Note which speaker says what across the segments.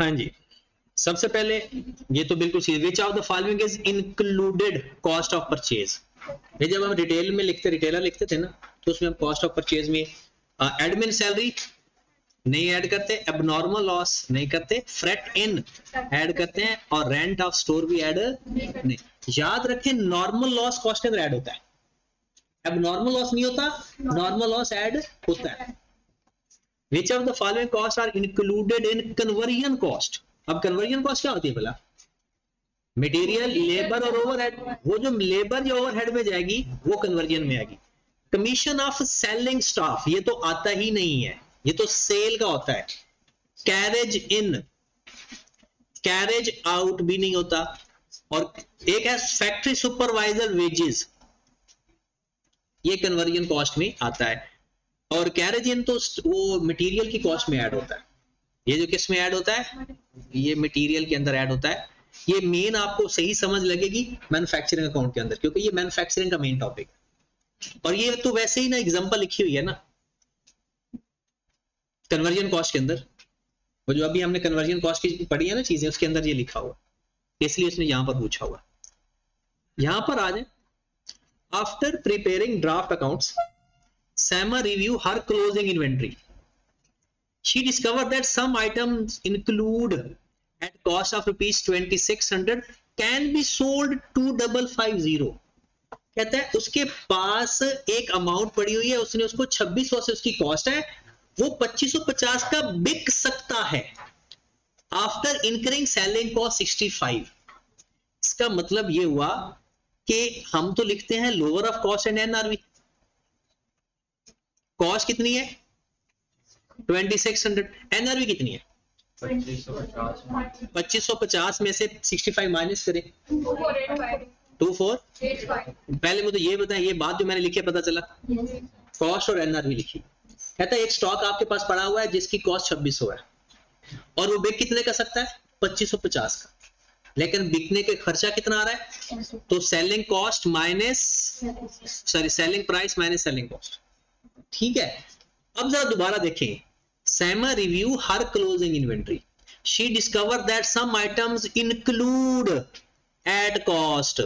Speaker 1: हाँ जी, सबसे पहले ये तो बिल्कुल सीधे, विच of the following is included cost of purchase. ये जब हम रिटेल में लिखते, रिटेलर लिखते थे ना, तो उसमें हम कॉस्ट ऑफ परचेज में एडमिन सैलरी नहीं ऐड करते, एबनॉर्मल लॉस नहीं करते, फ्रेट इन ऐड करते हैं, और रेंट ऑफ स्टोर भी ऐड नहीं। याद रखें नॉर्मल लॉस कॉस्ट के अंदर ऐड होता है, एबनॉर्मल लॉस नहीं होता, नॉर्मल लॉस ऐड होता है। Which of the following cost are included in conversion cost. अब कन्वर्जन कॉस्ट क्या होती है भला? मटेरियल, लेबर और ओवरहेड। वो जो लेबर या ओवरहेड में जाएगी वो कन्वर्जन में आएगी। कमीशन ऑफ सेलिंग स्टाफ, ये तो आता ही नहीं है, ये तो सेल का होता है। कैरेज इन, कैरेज आउट भी नहीं होता। और एक है फैक्ट्री सुपरवाइजर वेजेस, ये कन्वर्जन कॉस्ट में आता है। और कैरेज इन तो वो मटेरियल की कॉस्ट में ऐड होता है। ये जो किस में ऐड होता है? ये मटेरियल के अंदर ऐड होता है। ये मेन आपको सही समझ लगेगी मैन्युफैक्चरिंग अकाउंट के अंदर, क्योंकि ये मैन्युफैक्चरिंग का मेन टॉपिक है। और ये तो वैसे ही ना एग्जांपल लिखी हुई है ना कन्वर्जन कॉस्ट के अंदर, वो जो अभी हमने कन्वर्जन कॉस्ट की पढ़ी है ना चीजें, उसके अंदर ये लिखा हुआ, इसलिए उसने यहां पर पूछा हुआ। यहां पर आ जाए, after preparing draft accounts, Sama review her closing inventory. She discovered that some items include at cost of rupees 2600 can be sold 2550. कहता है उसके पास एक अमाउंट पड़ी हुई है, उसने उसको 2600 से उसकी कॉस्ट है, वो 2550 का बिक सकता है आफ्टर इनकरिंग सेलिंग कॉस्ट 65। इसका मतलब ये हुआ कि हम तो लिखते हैं lower of cost and NRV. Cost कितनी है? 2600, एनआरवी कितनी है? 2550 में से 65 माइनस करें 2485। पहले मुझे ये बताएं, ये बात जो मैंने लिखी है पता चला? कॉस्ट और एनआरवी लिखी। कहता है एक स्टॉक आपके पास पड़ा हुआ है जिसकी कॉस्ट 2600 है और वो बिक कितने का सकता है? 2550 का, लेकिन बिकने के खर्चा कितना आ रहा है? तो selling cost minus, sorry selling price minus selling cost. ठीक है, अब जरा दोबारा देखें। Sama review her closing inventory. She discovered that some items include at cost.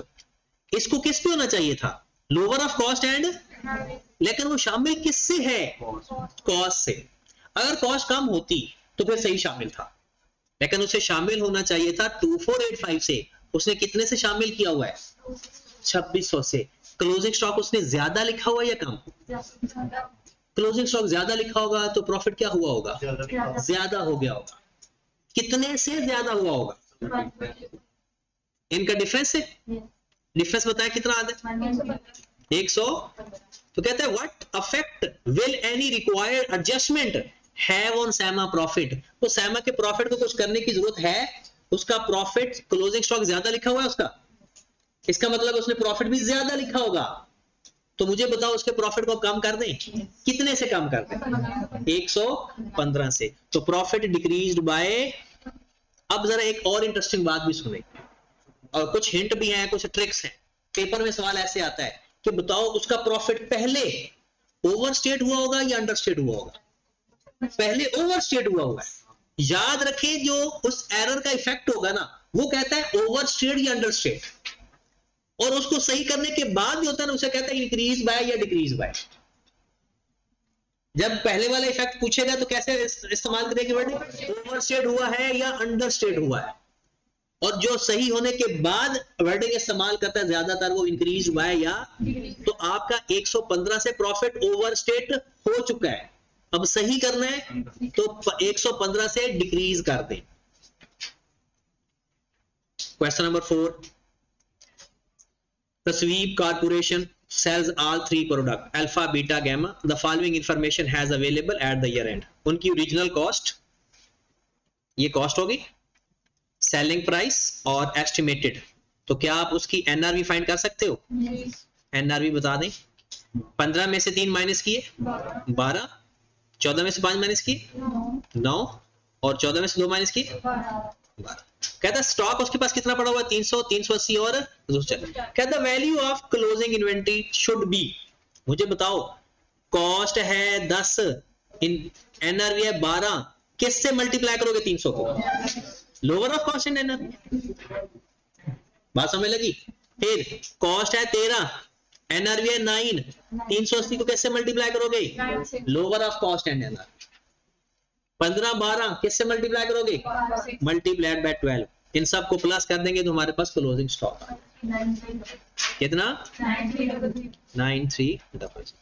Speaker 1: इसको किस पे होना चाहिए था? लोअर ऑफ कॉस्ट एंड, लेकिन वो शामिल किससे है? कॉस्ट से। अगर कॉस्ट कम होती तो फिर सही शामिल था, लेकिन उसे शामिल होना चाहिए था 2485 से। उसने कितने से शामिल किया हुआ है? 2600 से। क्लोजिंग स्टॉक उसने ज्यादा लिखा हुआ या कम? क्लोजिंग स्टॉक ज्यादा लिखा होगा तो प्रॉफिट क्या हुआ होगा? ज्यादा हो गया होगा। कितने से ज्यादा हुआ होगा? इनका डिफरेंस है, डिफरेंस बताया कितना आता है? 100। तो कहते हैं what affect will any required adjustment have on Sama profit. तो Sama के प्रॉफिट को कुछ करने की जरूरत है? उसका प्रॉफिट, क्लोजिंग स्टॉक ज्यादा लिखा हुआ है उसका, इसका मतलब उसने प्रॉफिट भी ज्यादा लिखा होगा। तो मुझे बताओ उसके प्रॉफिट को कम कर दें, कितने से कम कर दें? 115 से। तो प्रॉफिट डिक्रीज्ड बाय। अब जरा एक और इंटरेस्टिंग बात भी सुने, और कुछ हिंट भी हैं, कुछ ट्रिक्स हैं। पेपर में सवाल ऐसे आता है कि बताओ उसका प्रॉफिट पहले ओवरस्टेट हुआ होगा या अंडरस्टेट हुआ होगा? पहले ओवरस्टेट हुआ है। याद रखें जो उस एरर का इफेक्ट होगा ना, वो कहता है ओवरस्टेट या अंडरस्टेट, और उसको सही करने के बाद जो होता है ना उसे कहता है इंक्रीज बाय या डिक्रीज बाय। जब पहले वाला इफेक्ट पूछेगा तो कैसे इस्तेमाल करेंगे वर्ड? ओवरस्टेट हुआ है या अंडरस्टेट हुआ है। और जो सही होने के बाद वर्डिंग इस्तेमाल करता है ज्यादातर वो इंक्रीज बाय या। तो आपका 115 से प्रॉफिट ओवरस्टेट हो चुका है, अब सही करना है तो 115 से डिक्रीज कर दें। Question number 4, The Sweep Corporation sells all 3 products, alpha, beta, gamma. The following information has available at the year end. उनकी ओरिजिनल कॉस्ट, ये कॉस्ट होगी, सेलिंग प्राइस और एस्टिमेटेड। तो क्या आप उसकी एनआरवी फाइंड कर सकते हो? एनआरवी बता दें। 15 में से 3 माइनस किए 12, 14 में से 5 माइनस किए 9, और 14 में से 2 माइनस किए 12। कहता है स्टॉक उसके पास कितना पड़ा हुआ है? 300, 380 और 200। कहता है value of closing inventory should be, मुझे बताओ कॉस्ट है 10, एनआरवी है 12, किससे मल्टीप्लाई करोगे 300 को? Lower of cost and NRV. बात समझ लगी? फिर कॉस्ट है 13, एनआरवी है 9, 380 को कैसे मल्टीप्लाई करोगे? Lower of cost and NRV. 15 12 किससे मल्टीप्लाई करोगे? Multiplied by 12। इन सब को प्लस कर देंगे तो हमारे पास क्लोजिंग स्टॉक कितना? 9300।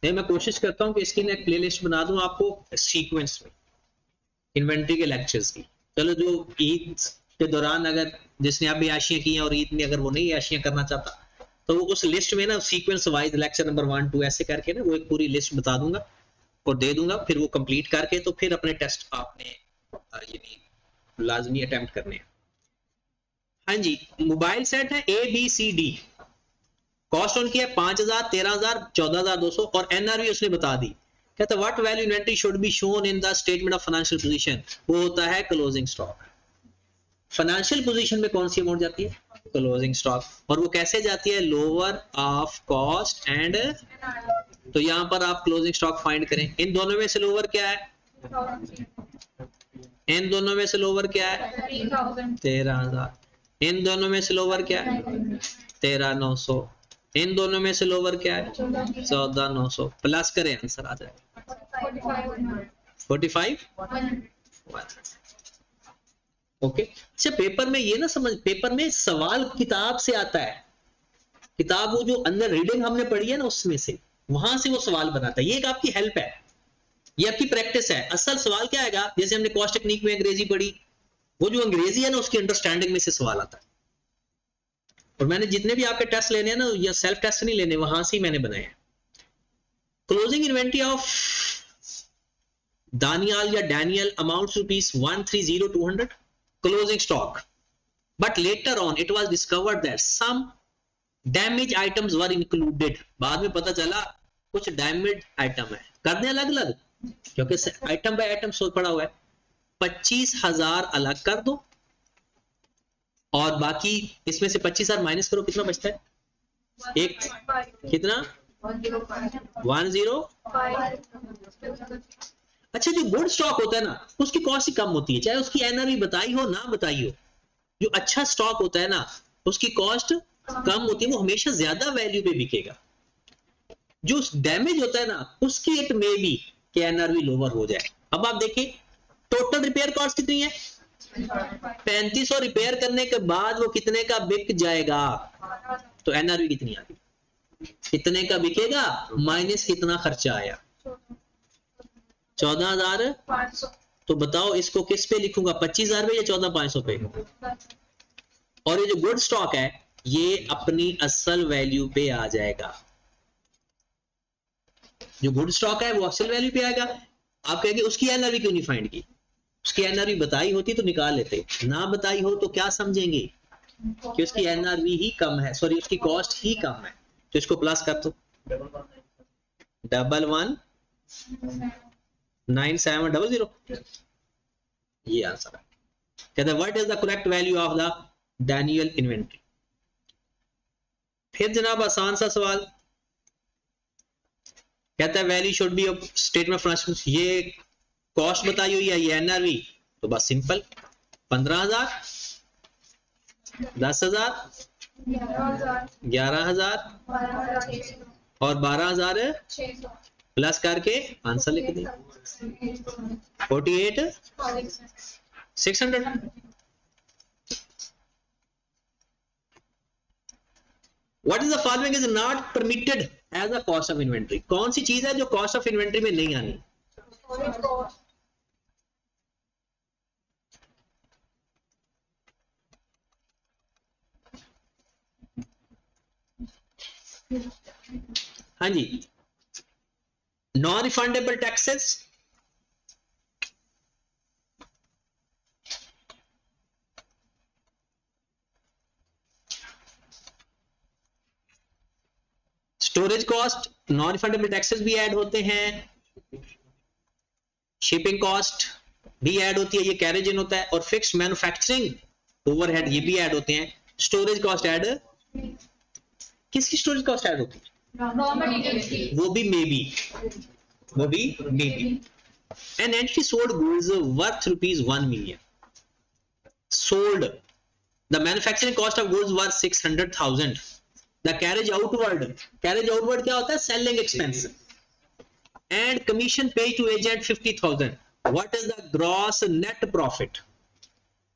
Speaker 1: मैं कोशिश करता हूं कि इसकी एक प्लेलिस्ट बना दूं आपको सीक्वेंस में इन्वेंट्री के लेक्चर्स की। चलो जो ईद के दौरान अगर जिसने अभी आशियां की हैं और ईद में अगर वो नहीं आशियां करना चाहता तो वो उस लिस्ट में ना सीक्वेंस वाइज लेक्चर नंबर 1 2 ऐसे करके ना वो एक पूरी लिस्ट बता दूंगा और दे दूंगा। फिर वो कंप्लीट करके तो फिर अपने टेस्ट आपने यानी लाजमी अटेम्प्ट करने हैं। हाँ जी, मोबाइल सेट है ABCD, कॉस्ट उनकी है 5000, 13000, 14200 और एनआरवी उसने बता दी। कहता है what value inventory should be shown in the statement of financial position, वो होता है क्लोजिंग स्टॉक। फाइनेंशियल पोजीशन में कौन सी अमाउंट जाती है? Closing stock. और वो कैसे जाती है? लोअर ऑफ कॉस्ट एंड, तो यहां पर आप क्लोजिंग स्टॉक फाइंड करें। इन दोनों में से लोअर क्या है? इन दोनों में से लोअर क्या है? 13000। इन दोनों में से लोअर क्या है? 13900। इन दोनों में से लोअर क्या है? 14900। प्लस करें आंसर आ जाएगा 45। ओके। अच्छा पेपर में ये ना समझ, पेपर में सवाल किताब से आता है, किताब वो जो अंदर रीडिंग हमने पढ़ी है ना उसमें से, वहां से वो सवाल बनाता है। ये एक आपकी हेल्प है, ये आपकी प्रैक्टिस है। असल सवाल क्या आएगा? जैसे हमने कॉस्ट टेक्निक में अंग्रेजी पढ़ी, वो जो अंग्रेजी है ना उसकी अंडरस्टैंडिंग में से सवाल आता है। और मैंने जितने भी आपके टेस्ट लेने हैं ना, या सेल्फ टेस्ट नहीं लेने, वहां से ही मैंने बनाए हैं। क्लोजिंग इन्वेंटरी ऑफ दानियाल या Daniel amount ₹130,200 closing stock, but later on it was discovered that some damage items were included। बाद में पता चला कुछ डैमेज आइटम है। कर दें अलग अलग, क्योंकि आइटम बाय आइटम सोच पड़ा हुआ है। 25,000 अलग कर दो और बाकी इसमें से 25,000 माइनस करो, कितना बचता है? एक कितना? 105। अच्छा जो गुड स्टॉक होता है ना उसकी कॉस्ट ही कम होती है, चाहे उसकी एनआरवी बताई हो ना बताई हो। जो अच्छा स्टॉक होता है ना उसकी कॉस्ट कम होती है, वो हमेशा ज्यादा वैल्यू पे बिकेगा। जो डैमेज होता है ना उसकी इट मे बी कि एनआरवी लोअर हो जाए। अब आप देखिए टोटल रिपेयर कॉस्ट कितनी है? 3500 रिपेयर करने के बाद वो कितने का बिक जाएगा? तो एनआरवी कितनी आ गई? कितने का बिकेगा माइनस कितना खर्चा आया? 14,500। तो बताओ इसको किस पे लिखूंगा, 25,000 पे या 14,500 पे? और ये जो गुड स्टॉक है ये अपनी असल वैल्यू पे आ जाएगा। जो गुड स्टॉक है वो असल वैल्यू पे आएगा। आप कहेंगे उसकी एनआरवी क्यों नहीं फाइंड की? उसकी एनआरवी बताई होती तो निकाल लेते, ना बताई हो तो क्या समझेंगे कि उसकी एनआरवी ही कम है, सॉरी उसकी कॉस्ट ही कम है। तो इसको प्लस कर दो, 119700। ये आंसर है। कहते हैं what is the correct value of the Daniel inventory. फिर जनाब आसान सा सवाल कहता है value should be of statement financial, ये कॉस्ट बताई हुई है, ये एनआरवी, तो बस सिंपल 15,000, 10,000, 11,000 और 12,600 प्लस करके आंसर लिख दें 48,600। What is the following is not permitted as a cost of inventory? कौन सी चीज है जो कॉस्ट ऑफ इन्वेंट्री में नहीं आनी? हाँ जी, non refundable taxes, storage cost, non refundable taxes भी ऐड होते हैं, शिपिंग कॉस्ट भी ऐड होती है, ये कैरेज इन होता है, और फिक्स्ड मैन्युफैक्चरिंग ओवरहेड ये भी ऐड होते हैं। स्टोरेज कॉस्ट ऐड, किसकी स्टोरेज कॉस्ट ऐड होती है? वो भी मे बी, वो भी maybe. An entity sold goods worth rupees 1 million. Sold. The manufacturing cost of goods was 600,000. The carriage outward क्या होता है? Selling expense. And commission paid to agent 50,000. What is the gross net profit?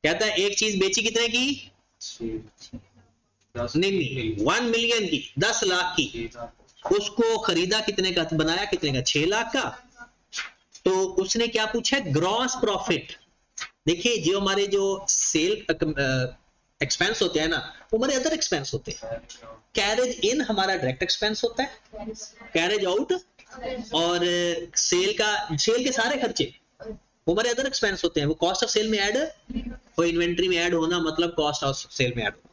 Speaker 1: कहता है एक चीज बेची कितने की? नहीं 1 मिलियन की, 10 लाख की. उसको खरीदा कितने का, बनाया कितने का? 6 लाख का. तो उसने क्या पूछा? Gross profit. देखिए जो हमारे जो सेल एक्सपेंस होते हैं ना, वो हमारे अदर एक्सपेंस होते हैं. कैरेज इन हमारा डायरेक्ट एक्सपेंस होता है, कैरेज आउट और सेल के सारे खर्चे वो हमारे अदर एक्सपेंस होते हैं. वो कॉस्ट ऑफ सेल में ऐड, और इन्वेंट्री में ऐड होना मतलब कॉस्ट ऑफ सेल में ऐड होना.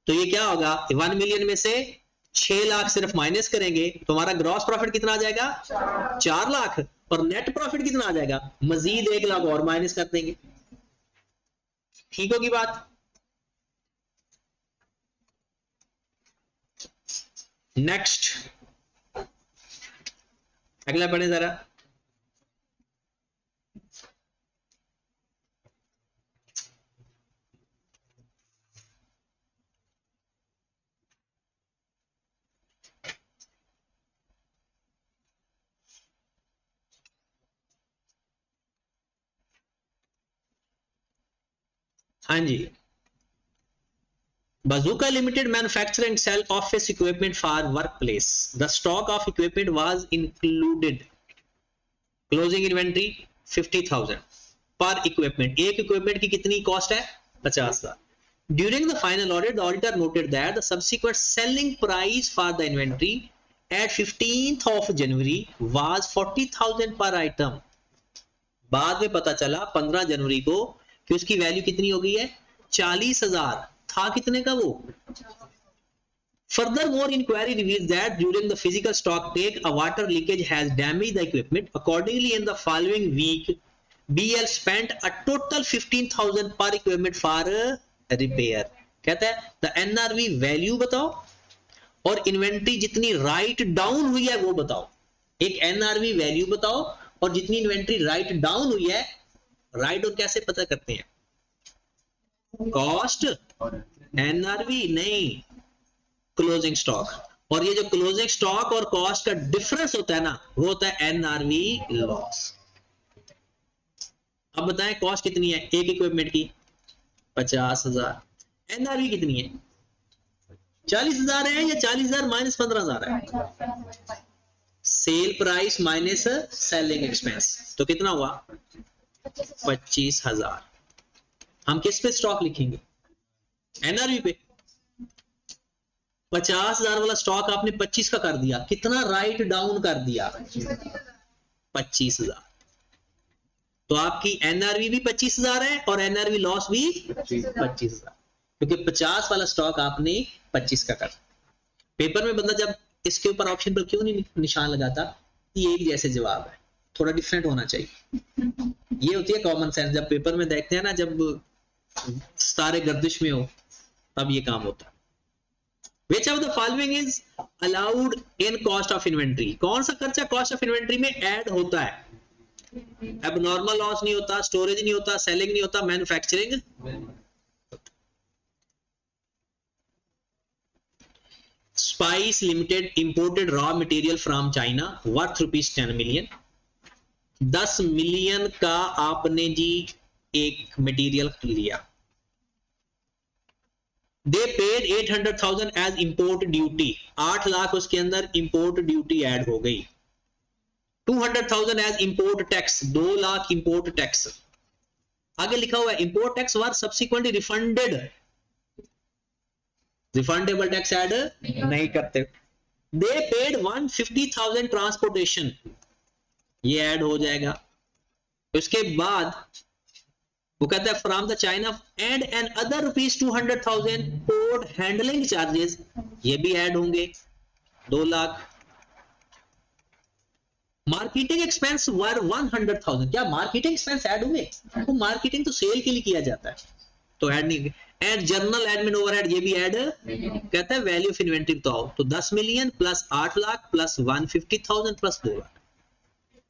Speaker 1: तो ये क्या होगा? 1 मिलियन में से 6 लाख सिर्फ माइनस करेंगे तो हमारा ग्रॉस प्रॉफिट कितना आ जाएगा? 4 लाख. और नेट प्रॉफिट कितना आ जाएगा? मजीद 1 लाख और माइनस कर देंगे. ठीक होगी बात? नेक्स्ट अगला पढ़े जरा. हाँ जी. Bazooka Limited manufacture and sell office equipment for workplace. The stock of equipment was included. Closing inventory 50,000 per equipment. एक equipment की कितनी cost है? 50,000. During the final audit, the auditor noted that the subsequent selling price for the inventory at 15th of January was 40,000 per item. बाद में पता चला 15 जनवरी को कि उसकी वैल्यू कितनी हो गई है? 40,000. था कितने का वो? Furthermore, inquiry reveals that during the physical stock take, a water leakage has damaged the equipment. Accordingly, in the following week, BL spent a total 15,000 per equipment for repair. कहता है the NRV वैल्यू बताओ और inventory जितनी write down हुई है वो बताओ. एक NRV वैल्यू बताओ और जितनी इन्वेंट्री राइट डाउन हुई है. राइट और कैसे पता करते हैं? कॉस्ट NRV नहीं, क्लोजिंग स्टॉक. और ये जो क्लोजिंग स्टॉक और कॉस्ट का डिफरेंस होता है ना, वो होता है NRV लॉस. अब बताएं कॉस्ट कितनी है एक इक्विपमेंट की? 50,000. NRV कितनी है? 40,000 है या 40,000 माइनस 15,000 है? Sale price minus selling expense, तो कितना हुआ? 25,000. हम किस पे स्टॉक लिखेंगे? NRV पे. 50,000 वाला स्टॉक आपने 25 का कर दिया. कितना राइट डाउन कर दिया? 25,000. तो आपकी NRV भी 25,000 है और NRV लॉस भी 25,000, क्योंकि 50 वाला स्टॉक आपने 25 का कर. पेपर में बंदा जब इसके ऊपर ऑप्शन पर क्यों नहीं निशान लगाता? ये एक जैसे जवाब है, थोड़ा डिफरेंट होना चाहिए. ये होती है कॉमन सेंस. जब पेपर में देखते हैं ना, जब सारे गर्दिश में हो, तब ये काम होता है. Which of the following is allowed in cost of inventory? कौन सा खर्चा कॉस्ट ऑफ इन्वेंट्री में ऐड होता है? एबनॉर्मल लॉस नहीं होता, स्टोरेज नहीं होता, सेलिंग नहीं होता, manufacturing. Spice Limited imported raw material from China worth rupees 10 million. 10 million का आपने जी एक मटेरियल लिया. They paid 800,000 as import duty. 8 lakh उसके अंदर import duty ऐड हो गई. 200,000 as import tax. 2 lakh import tax. आगे लिखा हुआ है import tax were subsequently refunded. Refundable tax add नहीं करते. They paid 150,000 transportation. ये ऐड हो जाएगा. उसके बाद वो कहता है from the China and and other rupees 200,000 port handling charges. ये भी ऐड होंगे 2 लाख. मार्केटिंग एक्सपेंस वर 100,000. क्या मार्केटिंग एक्सपेंस ऐड होंगे? तो मार्केटिंग तो सेल के लिए किया जाता है, तो ऐड नहीं. एंड जनरल एडमिन ओवरहेड ये भी ऐड कहता है. वैल्यू ऑफ इन्वेंट्री बताओ. तो 10 million plus 8 lakh plus 150,000 plus 2 lakh.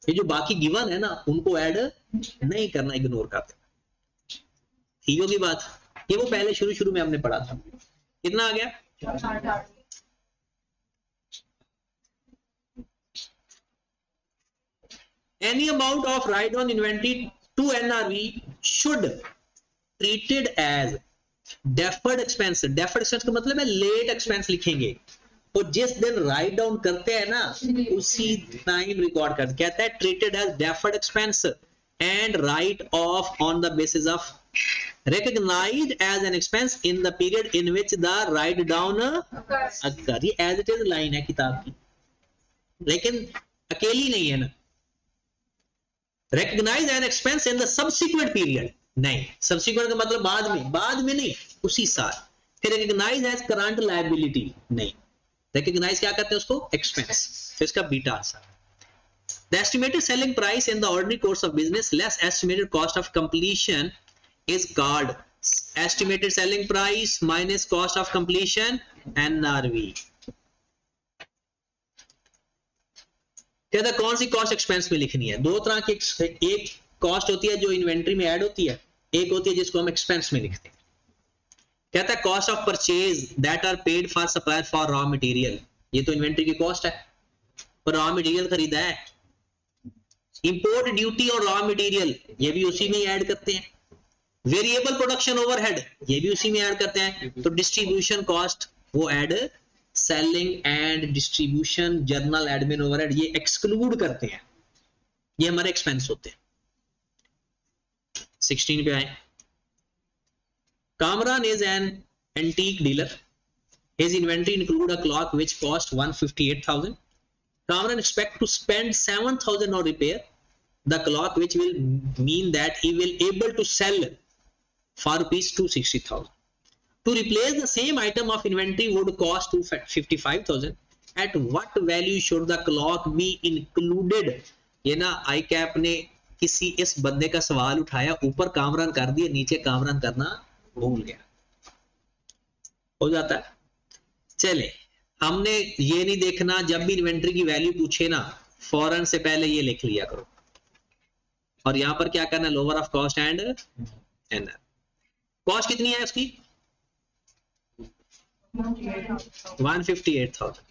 Speaker 1: ये जो बाकी गिवन है ना उनको ऐड नहीं करना, इग्नोर कर देना। ठीक होगी बात? ये वो पहले शुरू में हमने पढ़ा था। कितना आ गया? Any amount of write down inventory to NRV should treated as deferred expense। deferred expense का मतलब है लेट एक्सपेंस लिखेंगे, और जिस दिन राइट डाउन करते हैं ना उसी टाइम रिकॉर्ड कर, कहता है treated as deferred expense and write off on the basis of recognized as an expense in the period in which the write down occur। ये as it is लाइन है किताब की, लेकिन अकेली नहीं है ना। recognize an expense in the subsequent period, नहीं, subsequent का मतलब बाद में नहीं, उसी साल। फिर recognize as current liability, नहीं, recognize क्या करते हैं उसको? expense। फिर इसका beta answer. The estimated selling price in the ordinary course of business less estimated cost of completion is called estimated selling price minus cost of completion, NRV। कहता कौन सी cost expense में लिखनी है? दो तरह की, एक कॉस्ट होती है जो इन्वेंट्री में ऐड होती है, एक होती है जिसको हम एक्सपेंस में लिखते हैं। कहता है cost of purchase that are paid for supplier for raw material, ये तो इन्वेंट्री की कॉस्ट है, पर रॉ मटेरियल खरीदा है। इंपोर्ट ड्यूटी और रॉ मटेरियल ये भी उसी में ही ऐड करते हैं। वेरिएबल प्रोडक्शन ओवरहेड ये भी उसी में ऐड करते हैं। तो डिस्ट्रीब्यूशन कॉस्ट वो add, selling and distribution, journal admin overhead ये एक्सक्लूड करते हैं, ये हमारे एक्सपेंस होते हैं। 16 पे आए। Kamran is an antique dealer. His inventory include a clock which cost 158,000. Kamran expect to spend 7,000 on repair the clock, which will mean that he will able to sell for rupees 260,000. To replace the same item of inventory would cost 255,000. At what value should the clock be included? ये ना आई cap ने किसी इस बंदे का सवाल उठाया, ऊपर कामरान कर दिया, नीचे कामरान करना भूल गया, हो जाता है। चले, हमने ये नहीं देखना, जब भी इन्वेंट्री की वैल्यू पूछे ना फौरन से पहले ये लिख लिया करो। और यहां पर क्या करना है? Lower of cost and NR. Cost कितनी है उसकी? 158,000।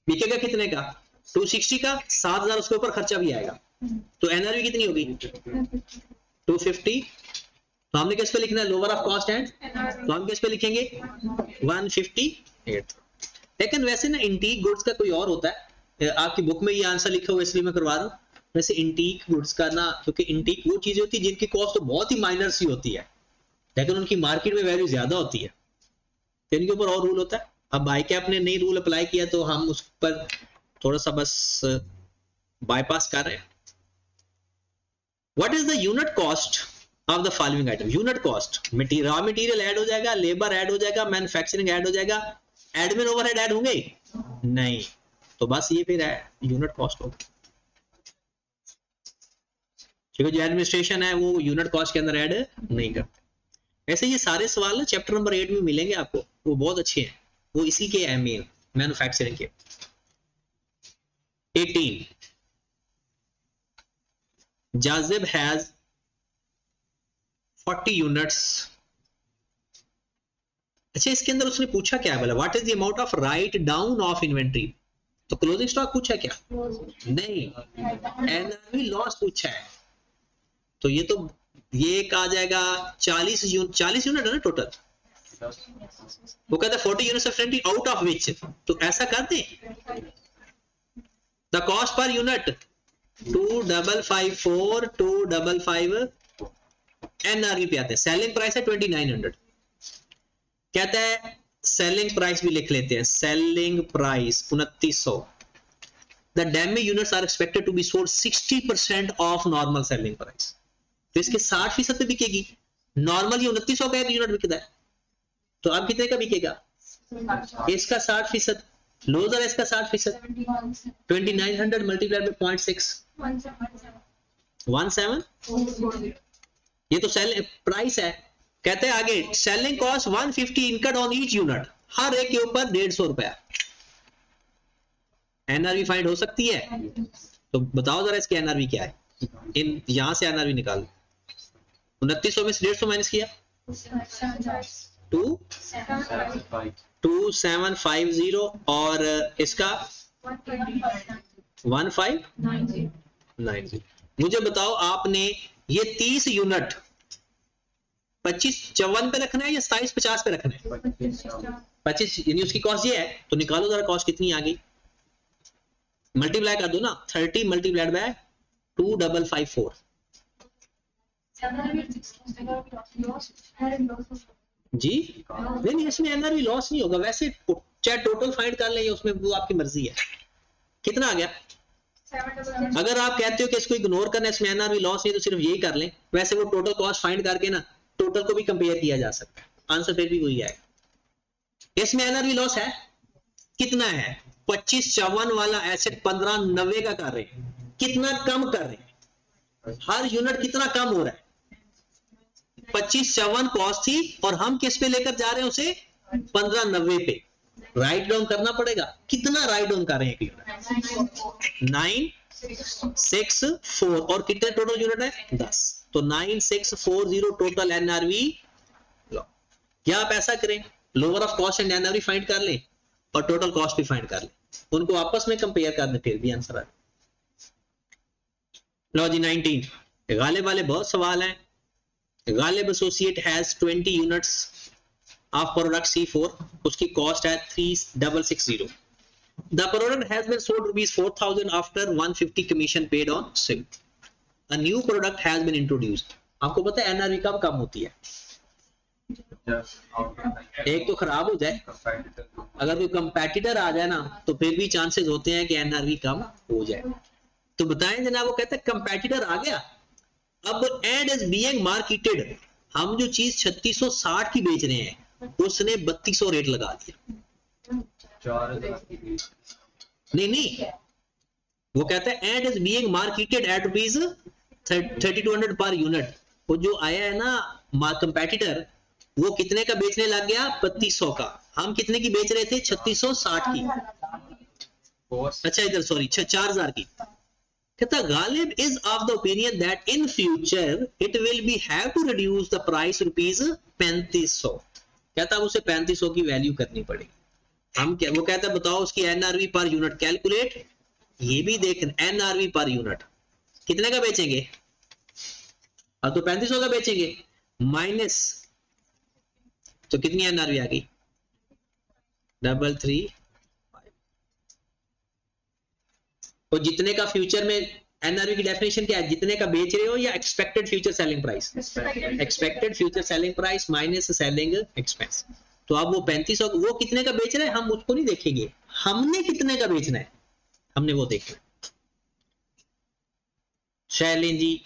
Speaker 1: बिकेगा कितने का? 260 का। 7,000 उसके ऊपर खर्चा भी आएगा, तो एनआरवी कितनी होगी? 250। तो हमने किस पे लिखना है? लोअर ऑफ कॉस्ट एंड, तो हम किस पे लिखेंगे? 158। लेकिन वैसे ना इंटीक गुड्स का कोई और होता है, आपकी बुक में ये आंसर लिखा हुआ इसलिए मैं करवा रहा हूँ। वैसे इंटीक गुड्स का ना, क्योंकि इंटीक वो चीजें होती है जिनकी कॉस्ट तो बहुत ही माइनर सी होती है, लेकिन उनकी मार्केट में वैल्यू ज्यादा होती है, तो इनके ऊपर और रूल होता है। अब आई कैप ने नई रूल अप्लाई किया तो हम उस पर थोड़ा सा बस बाईपास कर रहे हैं। What is the unit cost of the following item? Unit cost, raw material add हो जाएगा, लेबर ऐड हो जाएगा, मैन्युफैक्चरिंग ऐड हो जाएगा, एडमिन ओवरहेड ऐड होंगे नहीं, तो बस ये फिर यूनिट कॉस्ट होगा। क्योंकि जो एडमिनिस्ट्रेशन है वो यूनिट कॉस्ट के अंदर ऐड नहीं करते। ऐसे ये सारे सवाल ना चैप्टर नंबर 8 में मिलेंगे आपको, वो बहुत अच्छे हैं, वो इसी के है मेन, मैन्युफैक्चरिंग के। 18 जाजिब हैज 40 यूनिट्स। अच्छा, इसके अंदर उसने पूछा क्या है? बोला what is the amount of write down of inventory, तो क्लोजिंग स्टॉक पूछा क्या? नहीं, एनआरवी लॉस पूछा है। तो ये तो ये आ जाएगा 40 यूनिट है ना टोटल, वो कहता है 40 units of inventory out of which, तो ऐसा कर दे the cost per unit 2554 255 NRV पे आते हैं। सेलिंग प्राइस है 2900, कहता है सेलिंग प्राइस भी लिख लेते हैं, selling price 2900। The damage units are expected to be sold 60% of normal selling price, तो इसके 60% पे बिकेगी। नॉर्मल ये 2900 का यूनिट बिकता है, तो अब कितने का बिकेगा? इसका 60%, लोजर इसका 60%, 2900 मल्टीप्लाइड बाय 0.6 ये तो सेल प्राइस है। कहते हैं आगे selling cost 150 incurred on each unit, हर एक के ऊपर 150 रुपया। एनआरवी फाइंड हो सकती है, तो बताओ जरा इसकी एनआरवी क्या है, इन यहां से एनआरवी निकालो। 2900 में 150 माइनस किया 2750 और इसका 1590। मुझे बताओ आपने ये 30 यूनिट 2554 पे रखना है या 2750 पे रखना है? 25 यानी उसकी कॉस्ट ये है, तो निकालो जरा कॉस्ट कितनी आ गई, मल्टीप्लाई कर दो ना, 30 मल्टीप्लाइड बाय 2554। जी नहीं, इसमें एनआरवी लॉस नहीं होगा, वैसे चाहे टोटल फाइंड कर लें उसमें वो आपकी मर्जी है। कितना आ गया? अगर आप कहते हो कि इसको इग्नोर करना, इसमें एनआरवी लॉस नहीं, तो सिर्फ यही कर लें, वैसे वो टोटल कॉस्ट फाइंड करके ना टोटल को भी कंपेयर किया जा सकता है, आंसर फिर भी वही आएगा। इसमें एनआरवी लॉस है, कितना है? 2554 वाला एसेट 1590 का कर रहे हैं, कितना कम कर रहे हैं, हर यूनिट कितना कम हो रहा है? 2554 कॉस्ट थी और हम किस पे लेकर जा रहे हैं उसे? 1590 पे। राइट डाउन करना पड़ेगा, कितना राइट डाउन कर रहे हैं? 964 और कितने टोटल यूनिट है? 10। तो 9640 टोटल एनआरवी। या आप ऐसा करें, lower of cost and NRV find कर लें और टोटल कॉस्ट भी फाइंड कर लें, उनको आपस में कंपेयर कर दें, फिर भी आंसर आए। लो जी 19 गालिब वाले बहुत सवाल हैं। Ghalib associate has 20 units of product C4, उसकी कॉस्ट है 3660। The product has been sold ₹4000 after 150 commission paid on sale. A new product has been introduced. आपको पता है एनआरवी कब कम होती है? एक तो खराब हो जाए, अगर कोई कंपेटिटर आ जाए ना तो फिर भी चांसेस होते हैं कि एनआरवी कम हो जाए। तो बताएं जनाब, वो कहते हैं कंपेटिटर आ गया, अब एंड इज बीइंग मार्केटेड, हम जो चीज 3660 की बेच रहे हैं उसने 3200 रेट लगा दिया। नहीं, वो कहता है and is being marketed at ₹3200 per unit. वो जो आया है ना कंपेटिटर, वो कितने का बेचने लग गया? 3200 का। हम कितने की बेच रहे थे? 3660 की। अच्छा इधर सॉरी 4000 की। कहता Ghalib is of the opinion that in future it will be have to reduce the price ₹3500। कहता उसे 3500 की वैल्यू करनी पड़ेगी। हम क्या, वो कहता है बताओ उसकी एनआरवी पर यूनिट कैलकुलेट। ये भी देख, एनआरवी पर यूनिट कितने का बेचेंगे? अब तो 3500 का बेचेंगे, माइनस तो कितनी एनआरवी आ गई? 335। और जितने का फ्यूचर में एनआरवी की डेफिनेशन क्या है? जितने का बेच रहे हो या expected future selling price? Expected future selling price minus selling expense. तो अब वो 3500 वो कितने का बेच रहे हैं हम उसको नहीं देखेंगे, हमने कितने का बेचना है हमने वो देखना। शैलिन जी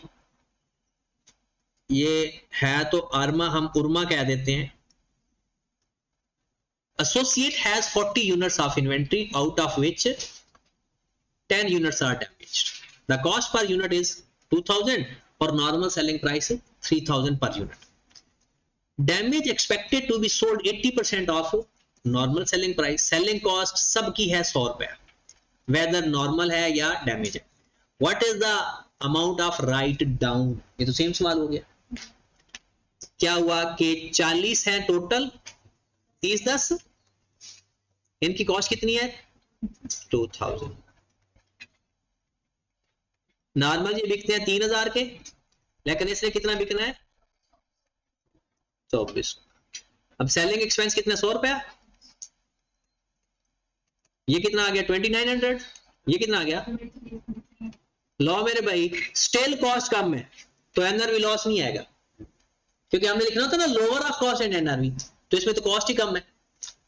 Speaker 1: ये है तो आर्मा, हम उर्मा कह देते हैं। Associate has 40 units of inventory, out of which 10 units are damaged. The cost per unit is 2000 or normal selling price 3000 per unit. Damage expected to be sold 80% of normal selling price. Selling cost सबकी है 100 रुपया, whether normal है या damage है. What is the amount of write down? ये तो same सवाल हो गया। क्या हुआ कि 40 है टोटल, 30 10, इनकी कॉस्ट कितनी है? 2000। नॉर्मल ये बिकते हैं 3000 के, लेकिन इसने कितना बिकना है? 24। अब सेलिंग एक्सपेंस कितना? 100 रुपया। ये कितना आ गया? 2900। ये कितना आ गया? लो मेरे भाई, स्टिल कॉस्ट कम है तो एनआरवी लॉस नहीं आएगा, क्योंकि हमने लिखना होता ना lower of cost and NRV, तो इसमें तो कॉस्ट ही कम है।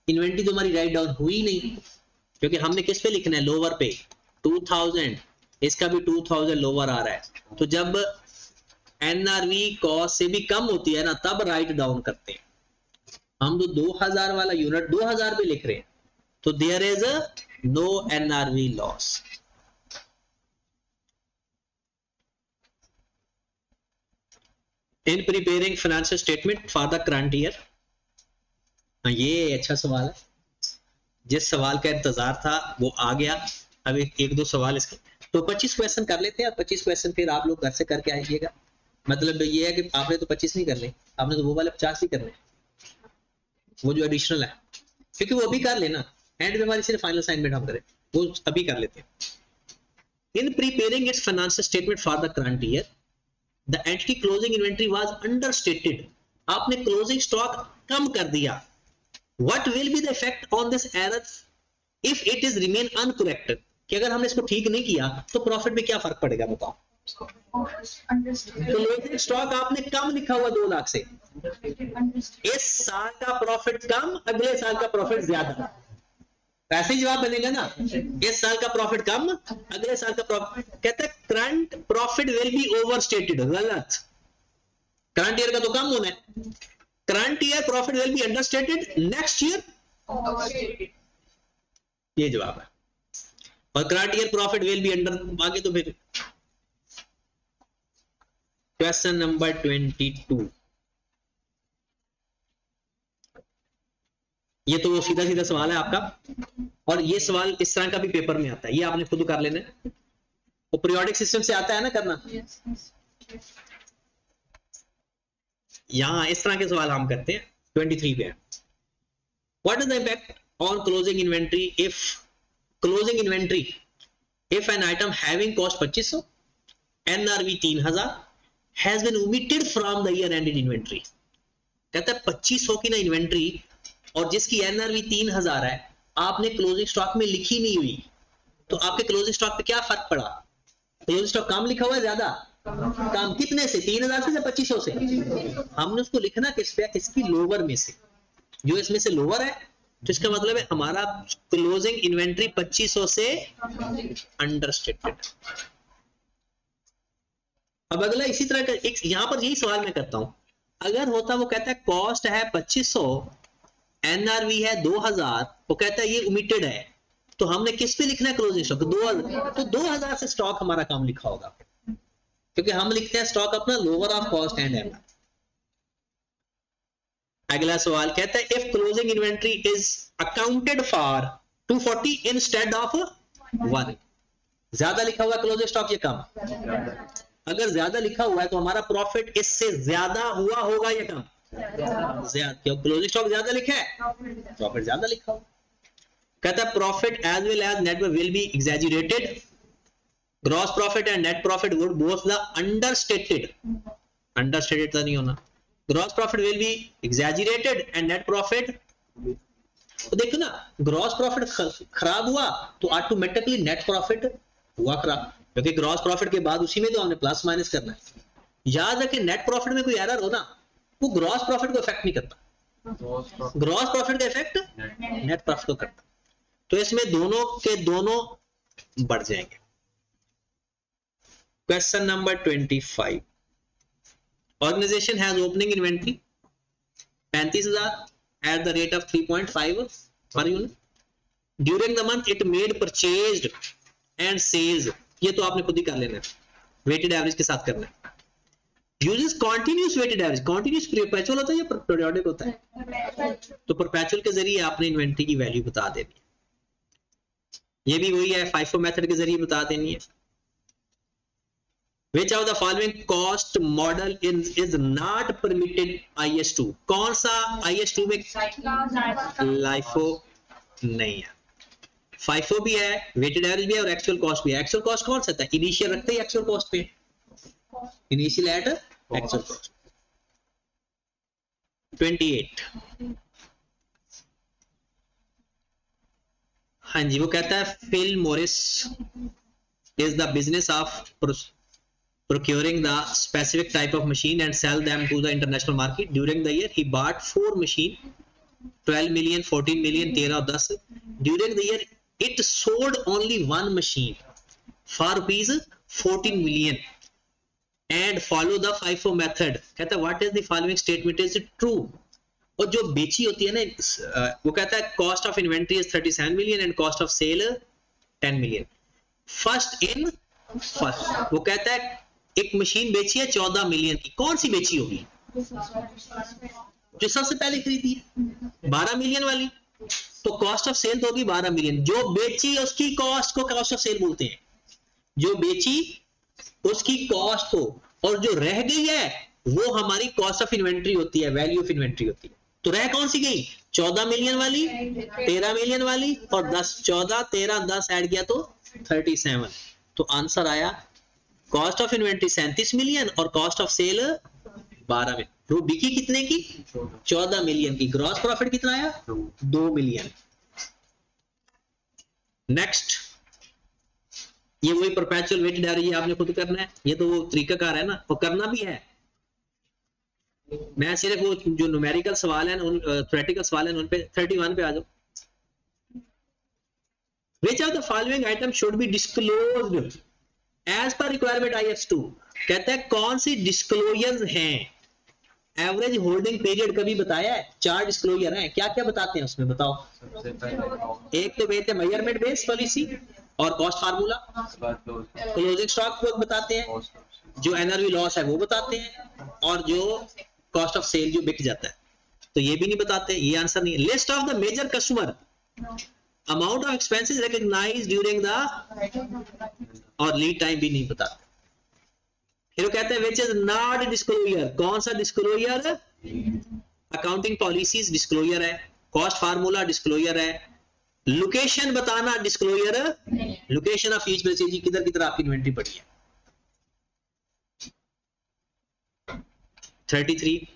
Speaker 1: इन्वेंटरी तो हमारी राइट डाउन हुई नहीं, क्योंकि हमने किस पे लिखना है? लोअर पे 2000, इसका भी 2000 लोअर आ रहा है। तो जब एनआरवी कॉस्ट से भी कम होती है ना तब राइट डाउन करते हैं। हम तो 2000 वाला यूनिट 2000 पे लिख रहे हैं, तो there is no NRV loss. In preparing financial statement for the current year. ये अच्छा सवाल है, जिस सवाल का इंतजार था वो आ गया। अब एक दो सवाल इसके तो 25 क्वेश्चन कर लेते हैं, 25 क्वेश्चन फिर आप लोग घर से करके आइएगा। मतलब ये है कि आपने तो 25 नहीं करने, आपने तो वो वाले 50 ही करने, वो जो एडिशनल है, क्योंकि वो अभी कर लेना, एंड में हमारी सिर्फ फाइनल असाइनमेंट हम करें, वो अभी कर लेते हैं। In preparing its financial statement for the current year, the entity closing inventory was understated, आपने क्लोजिंग स्टॉक कम कर दिया। What will be the effect on this error if it is remain uncorrected, कि अगर हमने इसको ठीक नहीं किया तो प्रॉफिट में क्या फर्क पड़ेगा बताओ। क्लोजिंग स्टॉक आपने कम लिखा हुआ 2 लाख से, इस साल का प्रॉफिट कम, अगले साल का प्रॉफिट ज्यादा, ऐसे ही जवाब बनेगा ना, इस साल का प्रॉफिट कम, अगले साल का प्रॉफिट। कहता है current profit will B overstated, गलत, करंट ईयर का तो कम होना है, current year profit will B understated, next year, ये जवाब है। और current year profit will be under, आगे तो फिर क्वेश्चन नंबर 22, ये तो वो सीधा सीधा सवाल है आपका, और ये सवाल इस तरह का भी पेपर में आता है, ये आपने खुद कर लेना है, वो पीरियोडिक सिस्टम से आता है ना करना। यहां इस तरह के सवाल हम करते हैं। 23 पे, what is the impact on closing inventory if closing inventory if an item having cost 2500, NRV 3000 has been omitted from the year ended inventory. कहता है 2500 की ना इन्वेंट्री और जिसकी एनआरवी 3000 है, आपने क्लोजिंग स्टॉक में लिखी नहीं हुई, तो आपके क्लोजिंग स्टॉक पे क्या फर्क पड़ा? क्लोजिंग स्टॉक कम लिखा हुआ है, ज्यादा कम, कितने से, 3000 से या 2500 से? हमने उसको लिखना किस पे, इसकी लोअर में से, जो इसमें से लोअर है, तो इसका मतलब है हमारा क्लोजिंग इन्वेंट्री 2500 से अंडरस्टेटेड। अब अगला इसी तरह का एक, यहां पर यही सवाल मैं करता हूं, अगर होता वो कहता है कॉस्ट है 2500, एनआरवी है 2000, वो कहता है ये ओमिटेड है, तो हमने किस पे लिखना है क्लोजिंग स्टॉक? 2000, तो 2000 से स्टॉक हमारा कम लिखा होगा, क्योंकि हम लिखते हैं स्टॉक अपना lower of cost and NR. अगला सवाल कहता है if closing inventory is accounted for 240 instead of 1, ज्यादा लिखा हुआ क्लोजिंग स्टॉक, ये कम, अगर ज्यादा लिखा हुआ है तो हमारा प्रॉफिट इससे ज्यादा हुआ होगा या कम? ज्यादा, क्यों? क्लोजिंग स्टॉक ज्यादा लिखा है, प्रॉफिट ज्यादा लिखा हुआ। कहता है profit as well as net will be exaggerated, gross profit and net profit would both the understated, understated तो नहीं होना, gross profit will be exaggerated and net profit, तो देखो ना, ग्रॉस प्रॉफिट खराब हुआ तो ऑटोमेटिकली नेट प्रॉफिट हुआ खराब, क्योंकि ग्रॉस प्रॉफिट के बाद उसी में तो हमने प्लस माइनस करना है। याद रखें, नेट प्रॉफिट में कोई एरर हो ना, वो ग्रॉस प्रॉफिट को इफेक्ट नहीं करता, ग्रॉस प्रॉफिट का इफेक्ट नेट प्रॉफिट को करता, तो इसमें दोनों के दोनों बढ़ जाएंगे। Question number 25, organisation has opening inventory 35,000 at the rate of 3.5 per unit, during the month it made purchased and sales, ये तो आपने खुद ही कर लेना है, वेटेड एवरेज के साथ करना है। Uses continuous weighted average, continuous perpetual होता है या पीरियोडिक होता है? तो परपेचुअल के जरिए आपने इन्वेंट्री की वैल्यू बता देनी है, ये भी वही है, FIFO मेथड के जरिए बता देनी है। Which of the following cost model is not permitted IS2, कौन सा IS2 में LIFO नहीं है? FIFO भी है, वेटेड एवरेज भी है और एक्चुअल कॉस्ट भी है। एक्चुअल कॉस्ट कौन सा था? इनिशियल रखते हैं एक्चुअल कॉस्ट पे, इनिशियल एट एक्चुअल कॉस्ट। 28, हाँ जी, वो कहता है Phil Morris is the business of procuring the specific type of machine and sell them to the international market. During the year he bought 4 machine, 12 million, 14 million, 13 और 10. During the year it sold only 1 machine for rupees 14 million and follow the FIFO method. कहता है what is the following statement is true? और जो बेची होती है ना, वो कहता है cost of inventory is 37 million and cost of sale 10 million. First in first, वो कहता है एक मशीन बेची है 14 मिलियन की, कौन सी बेची होगी? जो सबसे पहले खरीदी है 12 मिलियन वाली, तो कॉस्ट ऑफ सेल तो होगी 12 मिलियन, जो बेची उसकी कॉस्ट को कॉस्ट ऑफ सेल बोलते हैं, जो बेची उसकी कॉस्ट को, और जो रह गई है वो हमारी कॉस्ट ऑफ इन्वेंट्री होती है, वैल्यू ऑफ इन्वेंट्री होती है। तो रह कौन सी गई? 14 मिलियन वाली, 13 मिलियन वाली और 10, 14 13 10 ऐड किया तो 37। तो आंसर आया कॉस्ट ऑफ इन्वेंट्री 37 मिलियन और कॉस्ट ऑफ सेल 12 मिलियन। वो बिकी कितने की? 14 मिलियन की। ग्रॉस प्रॉफिट कितना आया? 2 मिलियन। नेक्स्ट, ये वही परपेचुअल वेटेड एवरेज आपने खुद करना है, ये तो वो तरीकाकार है ना, वो करना भी है। मैं सिर्फ वो जो न्यूमेरिकल सवाल है, उन थ्योरेटिकल सवाल है उन पे 31 पे आ जाओ। Which of the following item should be disclosed as per requirement IS2? कहता है कौन सी डिस्क्लोजर्स हैं? एवरेज होल्डिंग पीरियड कभी बताया है? 4 डिस्क्लोजर हैं, क्या क्या बताते हैं उसमें बताओ। एक तो बेहते मेजरमेंट बेस्ड पॉलिसी और कॉस्ट फार्मूला, क्लोजिंग स्टॉक को बताते हैं, जो एनआरवी लॉस है वो बताते हैं, और जो कॉस्ट ऑफ सेल जो बिक जाता है, तो ये भी नहीं बताते, ये आंसर नहीं है। List of the major customer, amount of expenses recognised during the, और लीड टाइम भी नहीं बताते। फिर वो कहते हैं व्हिच इज नॉट डिस्क्लोजर, कौन सा डिस्क्लोजर? अकाउंटिंग पॉलिसीज डिस्क्लोजर है, कॉस्ट फार्मूला डिस्क्लोजर है, लोकेशन बताना disclosure, location of each purchase किधर किधर आपकी इन्वेंट्री पड़ी है। 33,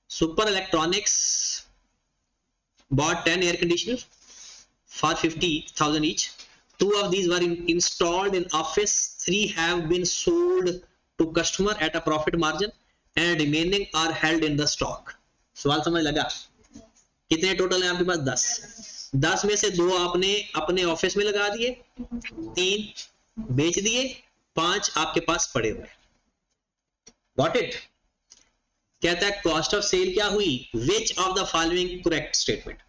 Speaker 1: super electronics bought 10 air conditioners for 50,000 each. 2 of these were installed in office, 3 have been sold to customer at a profit margin and remaining are held in the stock. सवाल समझ लगा? कितने total है आपके पास? 10। 10 में से 2 आपने अपने ऑफिस में लगा दिए, 3 बेच दिए, 5 आपके पास पड़े हुए। Got it? कहता है कॉस्ट ऑफ सेल क्या हुई? विच of the following correct statement?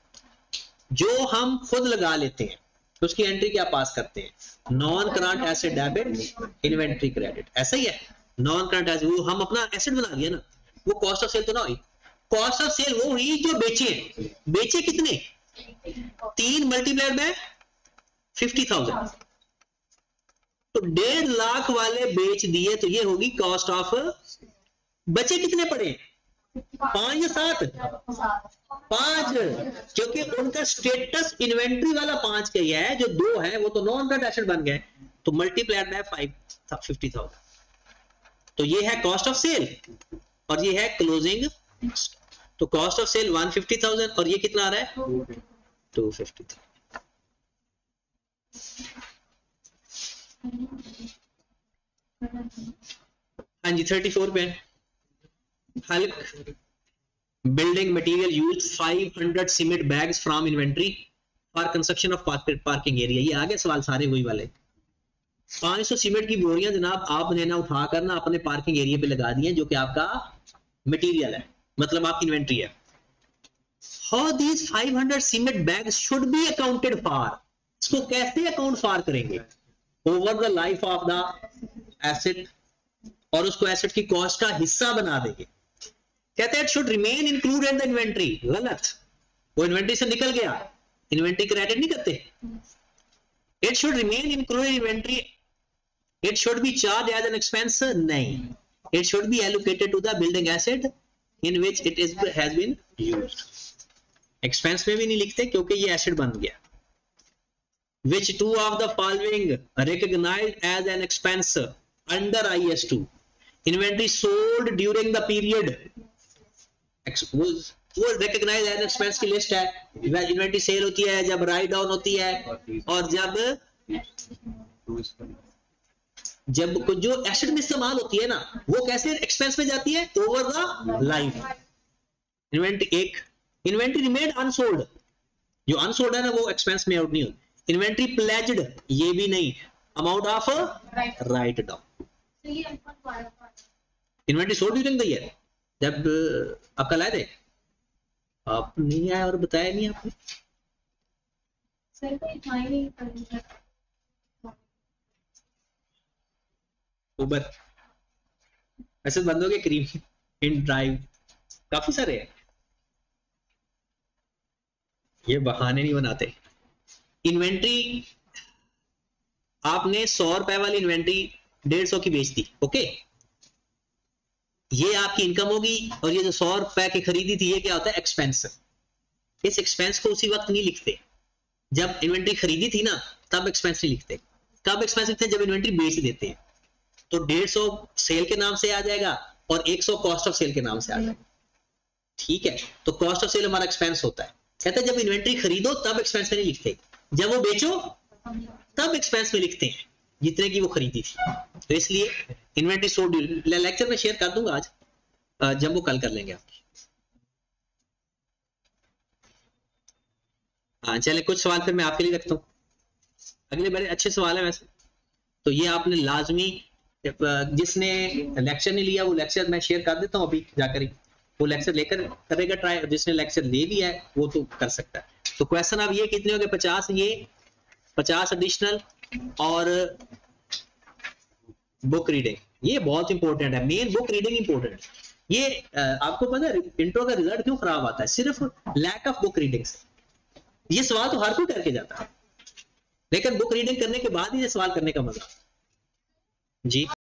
Speaker 1: जो हम खुद लगा लेते हैं उसकी एंट्री क्या पास करते हैं? Non current asset debit, inventory credit, ऐसा ही है। नॉन करंट एसेट वो हम अपना एसेट बना दिया ना, वो कॉस्ट ऑफ सेल तो ना हुई। कॉस्ट ऑफ सेल वो हुई जो बेचे। बेचे कितने? 3 मल्टीप्लाइड बाय 50,000, तो 1.5 लाख वाले बेच दिए, तो ये होगी कॉस्ट ऑफ। बचे कितने पड़े? 5 या 7? 5, क्योंकि उनका स्टेटस इन्वेंट्री वाला 5 का ही है, जो 2 है वो तो नॉन करंट एसेट बन गए, तो मल्टीप्लाइड बाय 50,000, तो ये है कॉस्ट ऑफ सेल और ये है क्लोजिंग। तो कॉस्ट ऑफ सेल 150,000 और ये कितना आ रहा है? 250,000। हाँ जी, 34 पे Hulk building material used 500 cement bags from inventory for construction of parking area। ये आगे सवाल सारे वही वाले। 500 सीमेंट की बोरियां जनाब आपने ना उठा कर ना अपने पार्किंग एरिया पे लगा दी हैं, जो कि आपका मटेरियल है, मतलब आपकी इन्वेंट्री है। How these 500 cement bags should be accounted for? इसको कैसे अकाउंट फॉर करेंगे? Over the life of the asset, और उसको एसेट की कॉस्ट का हिस्सा बना देंगे। कहते हैं it should remain included in the inventory. गलत, वो इन्वेंट्री से निकल गया, इन्वेंट्री क्रेडिट नहीं करते। It should remain included inventory, it should be charge as an expense, नहीं, it should be allocated to the building asset in which it is has been used. Expense में भी नहीं लिखते क्योंकि ये एसेट बन गया। Which 2 of the following recognised as an expense under IS2? Inventory sold during the period, वो recognise as expense की लिस्ट है। इन्वेंट्री सेल होती है जब राइट डाउन होती है, और जब जो एसेट में इस्तेमाल होती है ना, वो कैसे एक्सपेंस में जाती है? Over the life. Inventory remained unsold, जो अनसोल्ड है ना वो एक्सपेंस में आउट नहीं होती। इन्वेंट्री प्लेज्ड, ये भी नहीं। Amount of write down. Inventory sold during the year, जब आप कल आए थे, आप नहीं आए और बताया नहीं आपने। उबर ऐसे बंद हो गए, क्रीम इन ड्राइव काफी सारे हैं, ये बहाने नहीं बनाते। इन्वेंट्री आपने 100 रुपए वाली इन्वेंट्री 150 की बेच दी, ओके, ये आपकी इनकम होगी, और ये जो 100 रुपए की खरीदी थी ये क्या होता है, एक्सपेंस। इस एक्सपेंस को उसी वक्त नहीं लिखते, जब इन्वेंट्री खरीदी थी ना तब एक्सपेंस नहीं लिखते। कब एक्सपेंस लिखते हैं, जब इन्वेंट्री बेच देते हैं, तो 150 सेल के नाम से आ जाएगा और 100 कॉस्ट ऑफ सेल के नाम से आ जाएगा, ठीक है। तो कॉस्ट ऑफ सेल हमारा एक्सपेंस होता है। कहते हैं जब इन्वेंट्री खरीदो तब एक्सपेंस में नहीं लिखते, जब वो बेचो तब एक्सपेंस में लिखते हैं जितने की वो खरीदी थी। तो इसलिए इन्वेंट्री सोल्ड लेक्चर में शेयर कर दूंगा आज, जब वो कल कर लेंगे आपकी। हाँ चले, कुछ सवाल फिर मैं आपके लिए रखता हूँ, अगले बड़े अच्छे सवाल है वैसे। तो ये आपने लाजमी, जिसने लेक्चर नहीं लिया वो लेक्चर मैं शेयर कर देता हूँ अभी जाकर ही, वो लेक्चर लेकर करेगा ट्राई, जिसने लेक्चर ले लिया है वो तो कर सकता है। तो क्वेश्चन अब ये कितने हो गए, 50, ये 50 एडिशनल, और बुक रीडिंग, ये बहुत इंपॉर्टेंट है, मेन बुक रीडिंग इंपॉर्टेंट। ये आपको पता है इंट्रो का रिजल्ट क्यों खराब आता है, सिर्फ लैक ऑफ बुक रीडिंग से। ये सवाल तो हर कोई करके जाता है, लेकिन बुक रीडिंग करने के बाद ही ये सवाल करने का मजा जी।